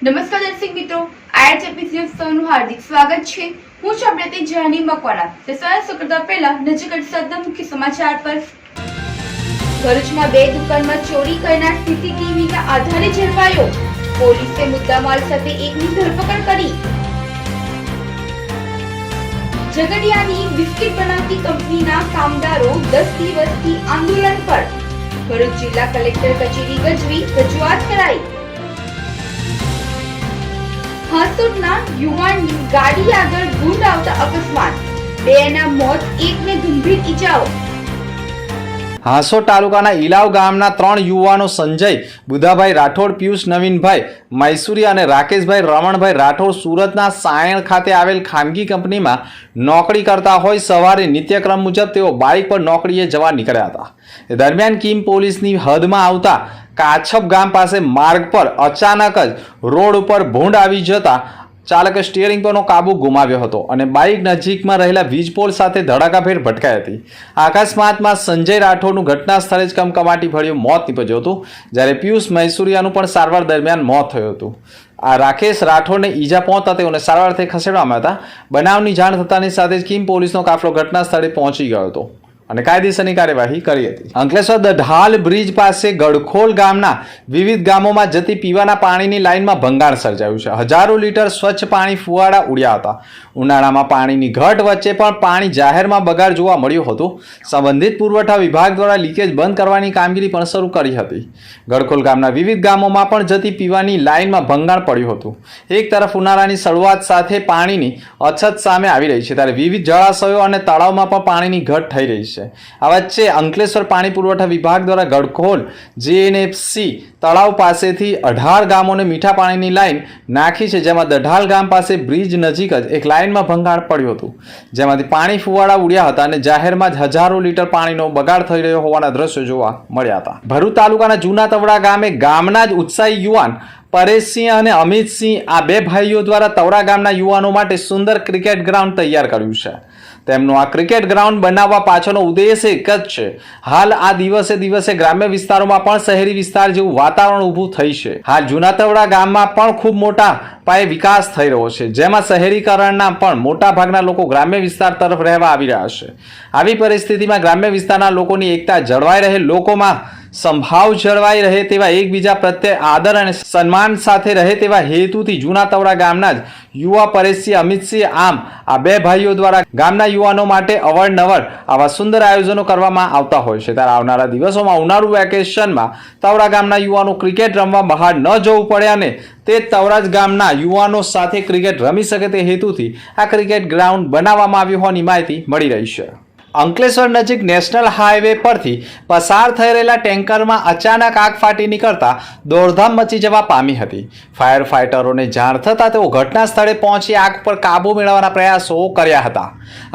નમસ્કાર દર્શક મિત્રો, આઈએચએપી ન્યૂઝ સૌનું હાર્દિક સ્વાગત છે। હું છું પ્રતિ જાની મકવાણા। તે સવારે કરતા પહેલા નજર કરી સદના મુખ્ય સમાચાર પર। ભરૂચમાં બે દુકાનમાં ચોરી કરનાર સીસીટીવીના આધારે ઝડપાયો। પોલીસે મુદ્દામાલ સાથે એકની ધરપકડ કરી। ઝઘડિયાની બિસ્કિટ બનાવતી કંપનીના કામદારો 10 દિવસથી આંદોલન પર। ભરૂચ જિલ્લા કલેક્ટર કચેરી ગજવી રજૂઆત કરાઈ। હાસોટના યુવાનની ગાડી આગળ ગુંડ આવતા અકસ્માત, બેના મોત, એકને ગંભીર ઈજાઓ। હાસોટ તાલુકાના ઇલાવ ગામના 3 યુવાનો સંજય બુધાભાઈ રાઠોડ, પિયુષ નવીનભાઈ મૈસુરી અને રાકેશભાઈ રમણભાઈ રાઠોડ સુરતના સાયણ ખાતે આવેલ ખાનગી કંપનીમાં નોકરી કરતા હોય સવારે નિત્યક્રમ મુજબ તેઓ બાઇક પર નોકરીએ જવા નીકળ્યા હતા। એ દરમિયાન કીમ પોલીસની હદમાં આવતા કાછપ ગામ પાસે માર્ગ પર અચાનક જ રોડ ઉપર ભૂંડ આવી જતા ચાલકે સ્ટીયરિંગ પરનો કાબુ ગુમાવ્યો હતો અને બાઇક નજીકમાં રહેલા વીજપોલ સાથે ધડાકાભેર ભટકાઈ હતી। અકસ્માતમાં સંજય રાઠોડનું ઘટના સ્થળે જ કમકમાટી ભર્યું મોત નીપજ્યું હતું, જ્યારે પિયુષ મૈસુરિયાનું પણ સારવાર દરમિયાન મોત થયું હતું। આ રાકેશ રાઠોડને ઈજા પહોંચતા તેઓને સારવારથી ખસેડવામાં હતા। બનાવની જાણ થતાની સાથે જ કીમ પોલીસનો કાફલો ઘટના સ્થળે પહોંચી ગયો હતો અને કાયદેસરની કાર્યવાહી કરી હતી। અંકલેશ્વર દઢાલ બ્રિજ પાસે ગડખોલ ગામના વિવિધ ગામોમાં જતી પીવાના પાણીની લાઇનમાં ભંગાણ સર્જાયું છે। હજારો લીટર સ્વચ્છ પાણી ફુવાડા ઉડ્યા હતા। ઉનાળામાં પાણીની ઘટ વચ્ચે પણ પાણી જાહેરમાં બગાડ જોવા મળ્યું હતું। સંબંધિત પુરવઠા વિભાગ દ્વારા લીકેજ બંધ કરવાની કામગીરી પણ શરૂ કરી હતી। ગડખોલ ગામના વિવિધ ગામોમાં પણ જતી પીવાની લાઇનમાં ભંગાણ પડ્યું હતું। એક તરફ ઉનાળાની શરૂઆત સાથે પાણીની અછત સામે આવી રહી છે, ત્યારે વિવિધ જળાશયો અને તળાવમાં પણ પાણીની ઘટ થઈ રહી છે। આ વચ્ચે અંકલેશ્વર પાણી પુરવઠા વિભાગ દ્વારા ગડખોલ જીએનએફસી તળાવ પાસેથી 18 ગામોને મીઠા પાણીની લાઇન નાખી છે, જેમાં દઢાલ ગામ પાસે બ્રિજ નજીક જ એક લાઇનમાં ભંગાણ પડ્યું હતું, જેમાંથી પાણી ફુવાડા ઉડ્યા હતા અને જાહેરમાં જ હજારો લીટર પાણીનો બગાડ થઈ રહ્યો હોવાના દ્રશ્યો જોવા મળ્યા હતા। ભરૂચ તાલુકાના જૂના તવડા ગામે ગામના જ ઉત્સાહી યુવાન પરેશસિંહ અને અમિતસિંહ આ બે ભાઈઓ દ્વારા તવડા ગામના યુવાનો માટે સુંદર ક્રિકેટ ગ્રાઉન્ડ તૈયાર કર્યું છે। તેમનું આ ક્રિકેટ ગ્રાઉન્ડ બનાવવા પાછળનો ઉદ્દેશ્ય એક જ છે। હાલ આ દિવસે ગ્રામ્ય વિસ્તારોમાં પણ શહેરી વિસ્તાર જેવું વાતાવરણ ઊભું થઈ છે। હાલ જૂના તવડા ગામમાં પણ ખૂબ મોટા પાયે વિકાસ થઈ રહ્યો છે, જેમાં શહેરીકરણના પણ મોટા ભાગના લોકો ગ્રામ્ય વિસ્તાર તરફ રહેવા આવી રહ્યા છે। આવી પરિસ્થિતિમાં ગ્રામ્ય વિસ્તારના લોકોની એકતા જળવાઈ રહે, લોકોમાં સંભાવ જળવાઈ રહે તેવા એકબીજા પ્રત્યે આદર અને સન્માન સાથે રહે તેવા હેતુથી જૂના તવડા ગામના જ યુવા પરેશસિંહ અમિતસિંહ આમ આ બે ભાઈઓ દ્વારા ગામના યુવાનો માટે અવારનવાર આવા સુંદર આયોજનો કરવામાં આવતા હોય છે। ત્યારે આવનારા દિવસોમાં ઉનાળુ વેકેશનમાં તવડા ગામના યુવાનો ક્રિકેટ રમવા બહાર ન જવું પડે અને તે તવડા ગામના યુવાનો સાથે ક્રિકેટ રમી શકે તે હેતુથી આ ક્રિકેટ ગ્રાઉન્ડ બનાવવામાં આવ્યું હોવાની માહિતી મળી રહી છે। અંકલેશ્વર નજીક નેશનલ હાઈવે પરથી પસાર થઈ રહેલા ટેન્કરમાં અચાનક આગ ફાટી નીકળતા દોડધામ મચી જવા પામી હતી। ફાયર ફાઇટરોને જાણ થતાં તેઓ ઘટના સ્થળે પહોંચી આગ પર કાબુ મેળવવાના પ્રયાસો કર્યા હતા।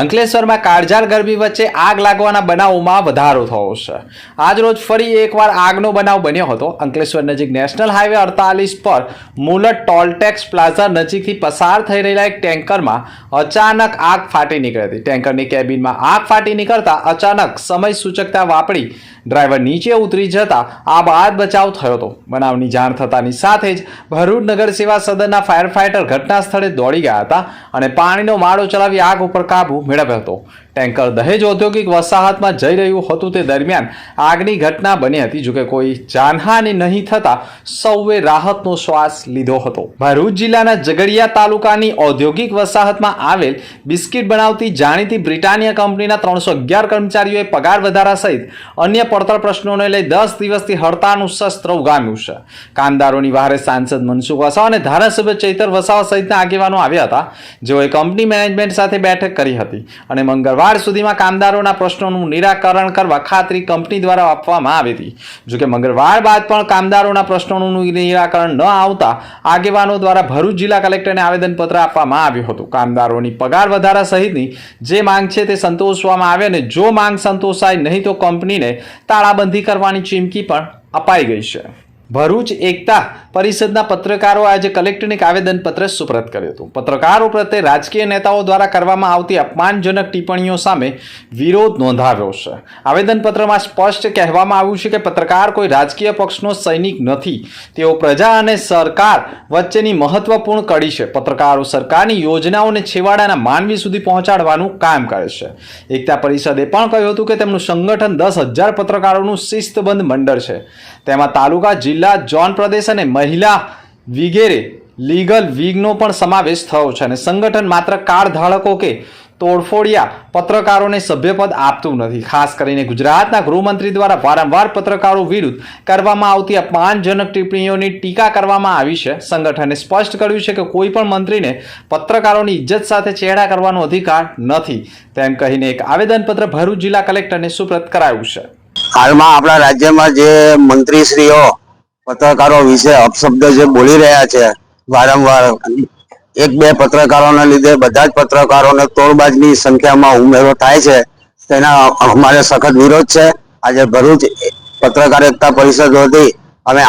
અંકલેશ્વરમાં કાળઝાળ ગરમી વચ્ચે આગ લાગવાના બનાવોમાં વધારો થયો છે। આજરોજ ફરી એકવાર આગનો બનાવ બન્યો હતો। અંકલેશ્વર નજીક નેશનલ હાઈવે 48 પર મુલટ ટોલટેક્સ પ્લાઝા નજીકથી પસાર થઈ રહેલા એક ટેન્કરમાં અચાનક આગ ફાટી નીકળી હતી। ટેન્કરની કેબિનમાં આગ ફાટી નીકળતા અચાનક સમય સૂચકતા વાપરી ડ્રાઈવર નીચે ઉતરી જતા આ બાદ બચાવ થયો હતો। બનાવની જાણ થતાની સાથે જ ભરૂચ નગર સેવા સદનના ફાયર ફાઇટર ઘટના સ્થળે દોડી ગયા હતા અને પાણીનો માળો ચલાવી આગ ઉપર કાબુ મેળવ્યો હતો। ટેન્કર દહેજ ઔદ્યોગિક વસાહતમાં જઈ રહ્યું હતું તે દરમિયાન આગની ઘટના બની હતી। જોકે કોઈ જાનહાનિ નહીં થતા સૌએ રાહતનો શ્વાસ લીધો હતો। ભરૂચ જિલ્લાના ઝઘડિયા તાલુકાની ઔદ્યોગિક વસાહતમાં આવેલ બિસ્કિટ બનાવતી જાણીતી બ્રિટાનિયા કંપનીના 311 કર્મચારીઓએ પગાર વધારા સહિત અન્ય પડતર પ્રશ્નોને લઈ 10 દિવસથી હડતાળનું શસ્ત્ર ઉગામ્યું છે। કામદારોની વહારે સાંસદ મનસુખ વસાવા અને ધારાસભ્ય ચૈતર વસાવા સહિતના આગેવાનો આવ્યા હતા, જેઓએ કંપની મેનેજમેન્ટ સાથે બેઠક કરી હતી અને મંગળવાર સુધીમાં કામદારોના પ્રશ્નોનું નિરાકરણ કરવા ખાતરી કંપની દ્વારા આપવામાં આવી હતી। જોકે મંગળવાર બાદ પણ કામદારોના પ્રશ્નોનું નિરાકરણ ન આવતા આગેવાનો દ્વારા ભરૂચ જિલ્લા કલેક્ટરને આવેદનપત્ર આપવામાં આવ્યું હતું। કામદારોની પગાર વધારા સહિતની જે માંગ છે તે સંતોષવામાં આવે અને જો માંગ સંતોષાય નહીં તો કંપનીને તાળાબંધી કરવાની ચીમકી પણ અપાઈ ગઈ છે। ભરૂચ એકતા પરિષદના પત્રકારો આજે કલેક્ટરને એક આવેદનપત્ર સુપરત કર્યું હતું. પત્રકારો પ્રત્યે રાજકીય નેતાઓ દ્વારા કરવામાં આવતી અપમાનજનક ટિપ્પણીઓ સામે વિરોધ નોંધાવ્યો છે. આવેદનપત્રમાં સ્પષ્ટ કહેવામાં આવ્યું છે કે પત્રકાર કોઈ રાજકીય પક્ષનો સૈનિક નથી. તેઓ પ્રજા અને સરકાર વચ્ચેની મહત્વપૂર્ણ કડી છે. પત્રકારો સરકારની યોજનાઓને છેવાડાના માનવી સુધી પહોંચાડવાનું કામ કરે છે. એકતા પરિષદે પણ કહ્યું હતું કે તેમનું સંગઠન 10,000 પત્રકારોનું શિસ્તબદ્ધ મંડળ છે. તેમાં તાલુકા, જિલ્લા, ઝોન, પ્રદેશ અને મહિલા વગેરે લીગલ વિંગનો પણ સમાવેશ થયો છે. અને સંગઠન માત્ર કાર્ડ ધારકો કે તોડફોડિયા પત્રકારોને સભ્યપદ આપતું નથી. ખાસ કરીને ગુજરાતના ગૃહમંત્રી દ્વારા વારંવાર પત્રકારો વિરુદ્ધ કરવામાં આવતી અપમાનજનક ટિપ્પણીઓની ટીકા કરવામાં આવી છે. સંગઠને સ્પષ્ટ કર્યું છે કે કોઈ પણ મંત્રીને પત્રકારોની ઇજ્જત સાથે ચેડા કરવાનો અધિકાર નથી, તેમ કહીને એક આવેદનપત્ર ભરૂચ જિલ્લા કલેક્ટરને સુપરત કરાયું છે. હાલમાં આપણા રાજ્યમાં જે મંત્રીશ્રીઓ પત્રકારો વિશે અપશબ્દ જે બોલી રહ્યા છે વારંવાર, એક બે પત્રકારોના લીધે બધા જ પત્રકારોને તોડબાજની સંખ્યામાં ઉમેરો થાય છે. તેના અમારે સખત વિરોધ છે. આજે ભરૂચ પત્રકાર એકતા પરિષદ વતી અમે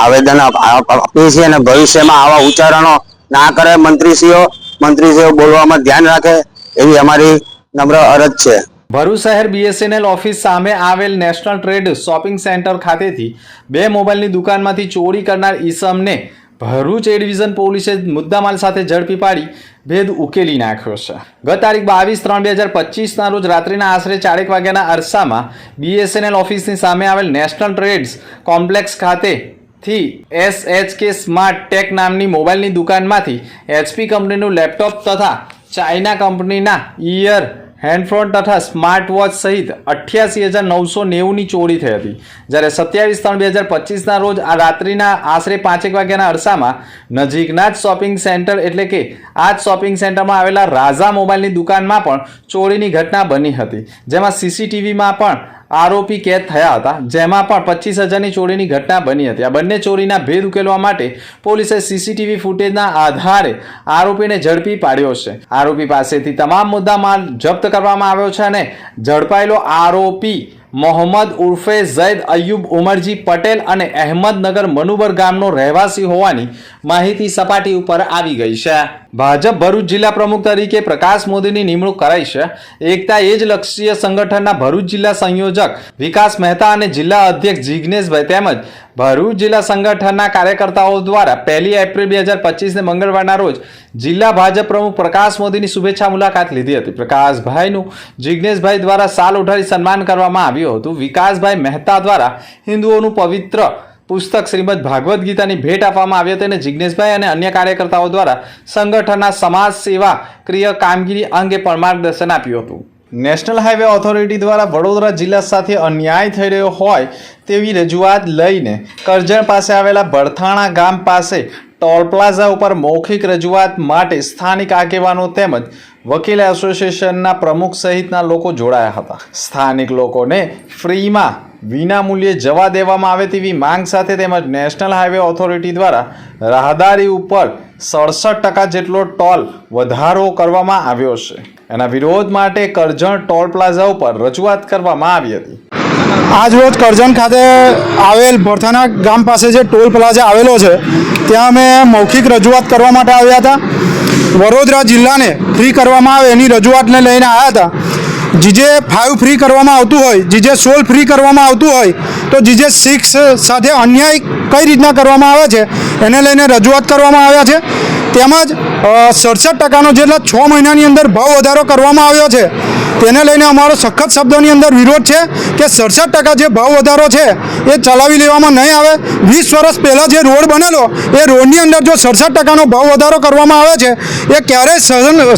આવેદન આપીએ છીએ અને ભવિષ્યમાં આવા ઉચ્ચારણો ના કરે મંત્રીશ્રીઓ બોલવામાં ધ્યાન રાખે એવી અમારી નમ્ર અરજ છે. ભરૂચ શહેર BSNL ઓફિસ સામે આવેલ નેશનલ ટ્રેડ શોપિંગ સેન્ટર ખાતેથી 2 મોબાઈલની દુકાનમાંથી ચોરી કરનાર ઈસમને ભરૂચ એ ડિવિઝન પોલીસે મુદ્દામાલ સાથે ઝડપી પાડી ભેદ ઉકેલી નાખ્યો છે. ગત તારીખ 22/3/2025ના રોજ રાત્રિના આશરે 4 વાગ્યાના અરસામાં BSNL ઓફિસની સામે આવેલ નેશનલ ટ્રેડ્સ કોમ્પ્લેક્સ ખાતેથી SHK સ્માર્ટ ટેક નામની મોબાઈલની દુકાનમાંથી HP કંપનીનું લેપટોપ તથા ચાઇના કંપનીના ઇયર હેન્ડફોન તથા સ્માર્ટ વોચ સહિત 88,990ની ચોરી થઈ હતી. જ્યારે 27/3/2025ના રોજ આ રાત્રિના આશરે 5 વાગ્યાના અરસામાં નજીકના જ શોપિંગ સેન્ટર એટલે કે આ જ શોપિંગ સેન્ટરમાં આવેલા રાઝા મોબાઈલની દુકાનમાં પણ ચોરીની ઘટના બની હતી. જેમાં CCTVમાં પણ આરોપી કેદ થયા હતા, જેમાં પણ 25,000ની ચોરીની ઘટના બની હતી. આ બંને ચોરીના ભેદ ઉકેલવા માટે પોલીસે CCTV ફૂટેજના આધારે આરોપીને ઝડપી પાડ્યો છે. આરોપી પાસેથી તમામ મુદ્દામાલ જપ્ત કરવામાં આવ્યો છે અને ઝડપાયેલો આરોપી મોહમ્મદ ઉર્ફે ઝૈદ અયુબ ઉમરજી પટેલ અને અહેમદનગર મનુબર ગામનો રહેવાસી હોવાની માહિતી સપાટી ઉપર આવી ગઈ છે. ભાજપ ભરૂચ જિલ્લા પ્રમુખ તરીકે પ્રકાશ મોદીની નિમણૂક કરાઈ છે. એકતા એ જ લક્ષ્ય સંગઠનના ભરૂચ જિલ્લા સંયોજક વિકાસ મહેતા અને જિલ્લા અધ્યક્ષ જિજ્ઞેશભાઈ તેમજ ભરૂચ જિલ્લા સંગઠનના કાર્યકર્તાઓ દ્વારા 1 એપ્રિલ 2025ને મંગળવારના રોજ જિલ્લા ભાજપ પ્રમુખ પ્રકાશ મોદીની શુભેચ્છા મુલાકાત લીધી હતી. પ્રકાશભાઈનું જિજ્ઞેશભાઈ દ્વારા શાલ ઉઠાવી સન્માન કરવામાં આવ્યું હતું. વિકાસભાઈ મહેતા દ્વારા હિન્દુઓનું પવિત્ર પુસ્તક શ્રીમદ ભાગવદ ગીતાની ભેટ આપવામાં આવી હતી અને જિજ્ઞેશભાઈ અને અન્ય કાર્યકર્તાઓ દ્વારા સંગઠનના સમાજ સેવા ક્રિયા કામગીરી અંગે પણ માર્ગદર્શન આપ્યું હતું. નેશનલ હાઈવે ઓથોરિટી દ્વારા વડોદરા જિલ્લા સાથે અન્યાય થઈ રહ્યો હોય તેવી રજૂઆત લઈને કરજણ પાસે આવેલા બરથાણા ગામ પાસે ટોલ પ્લાઝા ઉપર મૌખિક રજૂઆત માટે સ્થાનિક આગેવાનો તેમજ વકીલ એસોસિએશનના પ્રમુખ સહિતના લોકો જોડાયા હતા. સ્થાનિક લોકોને ફ્રીમાં વિનામૂલ્યે જવા દેવામાં આવે તેવી માંગ સાથે તેમજ નેશનલ હાઈવે ઓથોરિટી દ્વારા રાહદારી ઉપર 67% જેટલો ટોલ વધારો કરવામાં આવ્યો છે. એના વિરોધ માટે કરજણ ટોલ પ્લાઝા ઉપર રજૂઆત કરવામાં આવી હતી. આજ રોજ કરજણ ખાતે આવેલ ભરથાણા ગામ પાસે જે ટોલ પ્લાઝા આવેલો છે ત્યાં અમે મૌખિક રજૂઆત કરવા માટે આવ્યા હતા. વડોદરા જિલ્લાને ફ્રી કરવામાં આવે એની રજૂઆતને લઈને આવ્યા હતા. GJ5 ફ્રી કરવામાં આવતું હોય, GJ16 ફ્રી કરવામાં આવતું હોય તો GJ6 સાથે અન્યાય કઈ રીતના કરવામાં આવે છે એને લઈને રજૂઆત કરવામાં આવ્યા છે. તેમજ 67% જેટલા 6 મહિનાની અંદર ભાવ વધારો કરવામાં આવ્યો છે. તેને લઈને અમારો સખત શબ્દોની અંદર વિરોધ છે કે 67% જે ભાવ વધારો છે એ ચલાવી લેવામાં નહીં આવે. 20 વર્ષ પહેલાં જે રોડ બનેલો એ રોડની અંદર જો 67%નો ભાવ વધારો કરવામાં આવે છે એ ક્યારેય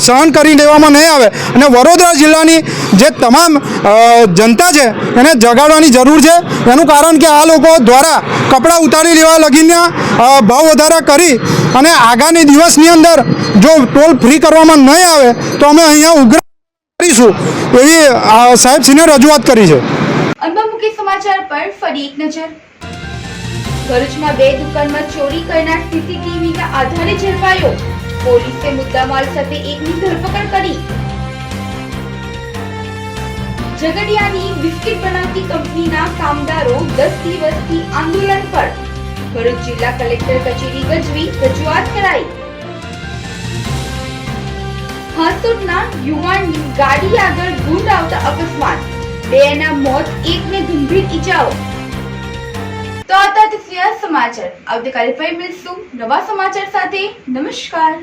સહન કરી લેવામાં નહીં આવે. અને વડોદરા જિલ્લાની જે તમામ જનતા છે એને જગાડવાની જરૂર છે. એનું કારણ કે આ લોકો દ્વારા કપડાં ઉતારી લેવા લગીને ભાવ વધારા કરી અને આગામી દિવસની અંદર જો ટોલ ફ્રી કરવામાં નહીં આવે તો અમે અહીંયા ઉગ્ર કરીશું એવી સાહેબશ્રીને રજૂઆત કરી છે. અંબરમુખી સમાચાર પર ફરી એક નજર. ભરૂચમાં 2 દુકાનમાં ચોરી કરનાર CCTVના આધારે ઝડપાયો. પોલીસે મુદ્દામાલ સાથે એકની ધરપકડ કરી. ઝઘડિયાની બિસ્કિટ બનાવતી કંપનીના કામદારો 10 દિવસથી આંદોલન પર. ભરૂચ જિલ્લા કલેક્ટર કચેરી ગજવી રજૂઆત કરાઈ. હાંસોટના યુવાનની ગાડી આગળ ગુંડ આવતા અકસ્માત, 2ના મોત, 1ને ગંભીર ઈજાઓ. તો આ હતા સમાચાર. આવતીકાલે ફરી મળીશું નવા સમાચાર સાથે. નમસ્કાર.